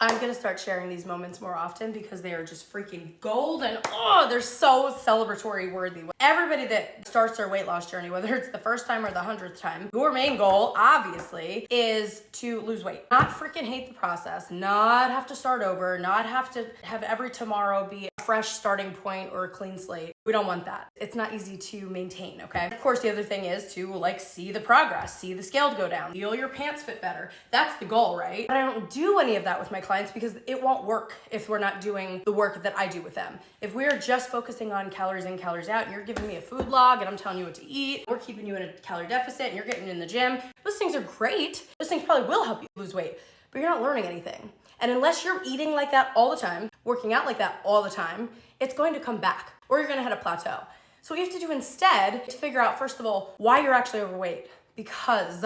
I'm gonna start sharing these moments more often because they are just freaking gold and oh, they're so celebratory worthy. Everybody that starts their weight loss journey, whether it's the first time or the 100th time, your main goal, obviously, is to lose weight. Not freaking hate the process, not have to start over, not have to have every tomorrow be a fresh starting point or a clean slate. We don't want that. It's not easy to maintain, okay? Of course, the other thing is to like see the progress, see the scale go down, feel your pants fit better. That's the goal, right? But I don't do any of that with my clients because it won't work if we're not doing the work that I do with them. If we're just focusing on calories in, calories out, and you're giving me a food log and I'm telling you what to eat, we're keeping you in a calorie deficit and you're getting in the gym, those things are great. Those things probably will help you lose weight, but you're not learning anything. And unless you're eating like that all the time, working out like that all the time, it's going to come back or you're gonna hit a plateau. So what you have to do instead is figure out, first of all, why you're actually overweight. Because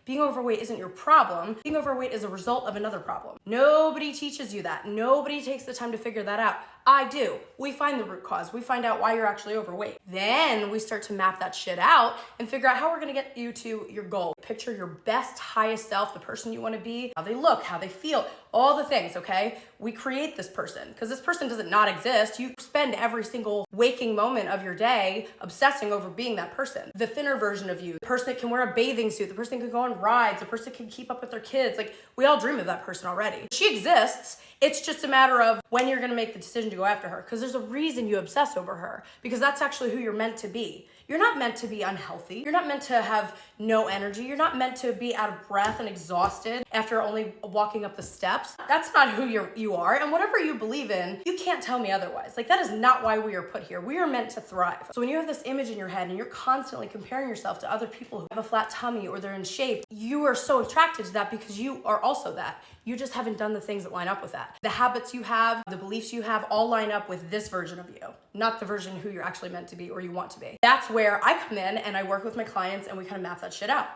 being overweight isn't your problem. Being overweight is a result of another problem. Nobody teaches you that. Nobody takes the time to figure that out. I do. We find the root cause. We find out why you're actually overweight. Then we start to map that shit out and figure out how we're gonna get you to your goal. Picture your best, highest self, the person you wanna be, how they look, how they feel, all the things, okay? We create this person because this person doesn't not exist. You spend every single waking moment of your day obsessing over being that person. The thinner version of you, the person that can wear a bathing suit, the person that can go on rides, the person that can keep up with their kids. Like, we all dream of that person already. She exists. It's just a matter of when you're gonna make the decision to go after her, because there's a reason you obsess over her, because that's actually who you're meant to be. You're not meant to be unhealthy. You're not meant to have no energy. You're not meant to be out of breath and exhausted after only walking up the steps. That's not who you are. And whatever you believe in, you can't tell me otherwise. Like, that is not why we are put here. We are meant to thrive. So when you have this image in your head and you're constantly comparing yourself to other people who have a flat tummy or they're in shape, you are so attracted to that because you are also that. You just haven't done the things that line up with that. The habits you have, the beliefs you have all line up with this version of you, not the version who you're actually meant to be or you want to be. That's where I come in and I work with my clients and we kind of map that shit out.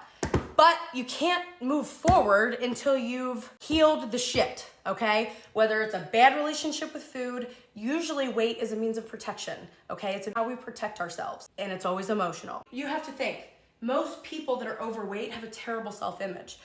But you can't move forward until you've healed the shit, okay? Whether it's a bad relationship with food, usually weight is a means of protection, okay? It's how we protect ourselves, and it's always emotional. You have to think, most people that are overweight have a terrible self-image.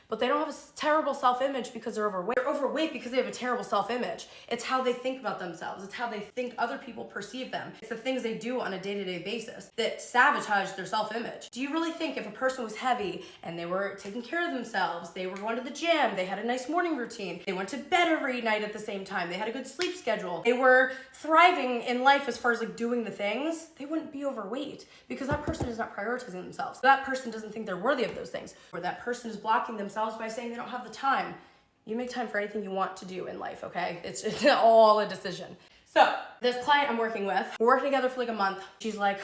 But they don't have a terrible self-image because they're overweight. They're overweight because they have a terrible self-image. It's how they think about themselves. It's how they think other people perceive them. It's the things they do on a day-to-day basis that sabotage their self-image. Do you really think if a person was heavy and they were taking care of themselves, they were going to the gym, they had a nice morning routine, they went to bed every night at the same time, they had a good sleep schedule, they were thriving in life as far as like doing the things, they wouldn't be overweight because that person is not prioritizing themselves. That person doesn't think they're worthy of those things, or that person is blocking themselves by saying they don't have the time. You make time for anything you want to do in life, okay? It's all a decision. So this client I'm working with, we're working together for like a month. She's like,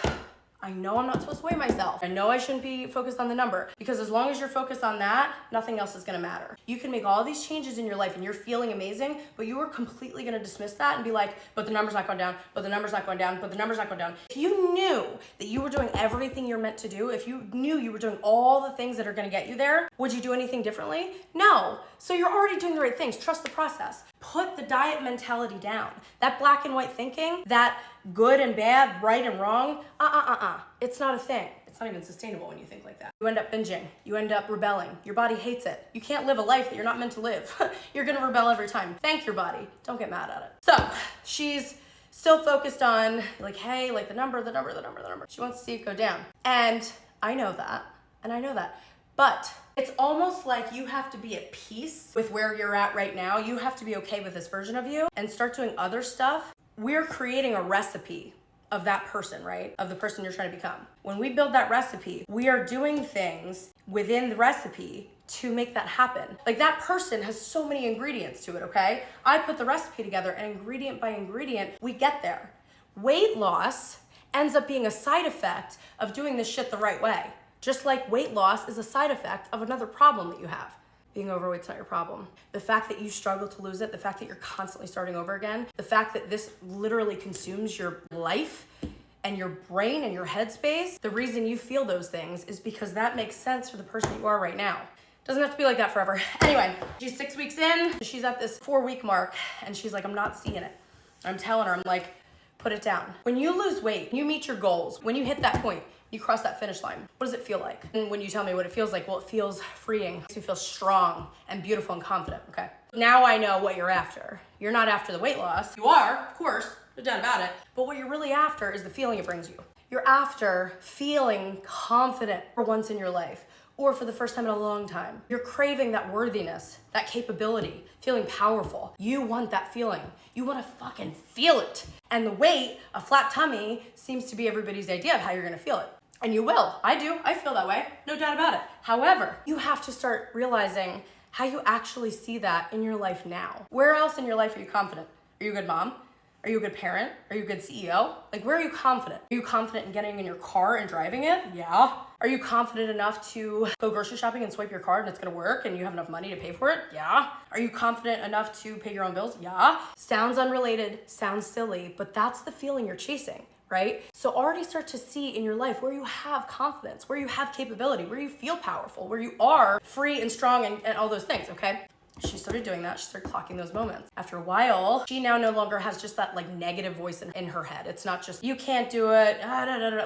I know I'm not supposed to weigh myself. I know I shouldn't be focused on the number because as long as you're focused on that, nothing else is gonna matter. You can make all these changes in your life and you're feeling amazing, but you are completely gonna dismiss that and be like, but the number's not going down, but the number's not going down, but the number's not going down. If you knew that you were doing everything you're meant to do, if you knew you were doing all the things that are gonna get you there, would you do anything differently? No. So you're already doing the right things. Trust the process. Put the diet mentality down. That black and white thinking, that good and bad, right and wrong, it's not a thing. It's not even sustainable when you think like that. You end up binging. You end up rebelling. Your body hates it. You can't live a life that you're not meant to live. You're gonna rebel every time. Thank your body. Don't get mad at it. So she's still focused on like, hey, like the number. She wants to see it go down. And I know that, but it's almost like you have to be at peace with where you're at right now. You have to be okay with this version of you and start doing other stuff. We're creating a recipe of that person, right? Of the person you're trying to become. When we build that recipe, we are doing things within the recipe to make that happen. Like that person has so many ingredients to it, okay? I put the recipe together and ingredient by ingredient, we get there. Weight loss ends up being a side effect of doing this shit the right way. Just like weight loss is a side effect of another problem that you have. Being overweight's not your problem. The fact that you struggle to lose it, the fact that you're constantly starting over again, the fact that this literally consumes your life and your brain and your headspace, the reason you feel those things is because that makes sense for the person you are right now. Doesn't have to be like that forever. Anyway, she's 6 weeks in, she's at this 4-week mark, and she's like, I'm not seeing it. I'm telling her, I'm like, put it down. When you lose weight, you meet your goals. When you hit that point, You cross that finish line. What does it feel like? And when you tell me what it feels like, well, it feels freeing. It makes me feel strong and beautiful and confident, okay? Now I know what you're after. You're not after the weight loss. You are, of course, no doubt about it. But what you're really after is the feeling it brings you. You're after feeling confident for once in your life, or for the first time in a long time. You're craving that worthiness, that capability, feeling powerful. You want that feeling. You want to fucking feel it. And the weight, a flat tummy, seems to be everybody's idea of how you're gonna feel it. And you will. I do. I feel that way. No doubt about it. However, you have to start realizing how you actually see that in your life now. Where else in your life are you confident? Are you a good mom? Are you a good parent? Are you a good CEO? Like, where are you confident? Are you confident in getting in your car and driving it? Yeah. Are you confident enough to go grocery shopping and swipe your card and it's gonna work and you have enough money to pay for it? Yeah. Are you confident enough to pay your own bills? Yeah. Sounds unrelated, sounds silly, but that's the feeling you're chasing, right? So already start to see in your life where you have confidence, where you have capability, where you feel powerful, where you are free and strong and all those things, okay? She started doing that. She started clocking those moments. After a while, she now no longer has just that like negative voice in her head. It's not just, you can't do it,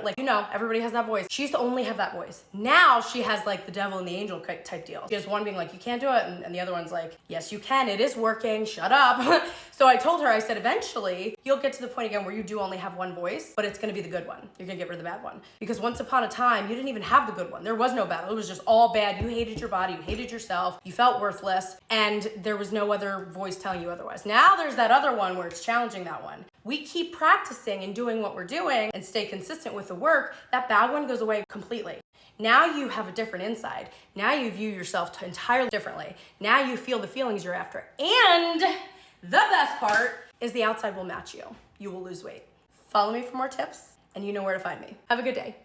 like, you know, everybody has that voice. She used to only have that voice. Now she has like the devil and the angel type deal. She has one being like, you can't do it. And the other one's like, yes, you can. It is working. Shut up. So I told her, I said, eventually you'll get to the point again where you do only have one voice, but it's going to be the good one. You're going to get rid of the bad one. Because once upon a time, you didn't even have the good one. There was no bad. It was just all bad. You hated your body. You hated yourself. You felt worthless. And there was no other voice telling you otherwise. Now there's that other one where it's challenging that one. We keep practicing and doing what we're doing and stay consistent with the work. That bad one goes away completely. Now you have a different inside. Now you view yourself entirely differently. Now you feel the feelings you're after. And the best part is the outside will match you. You will lose weight. Follow me for more tips and you know where to find me. Have a good day.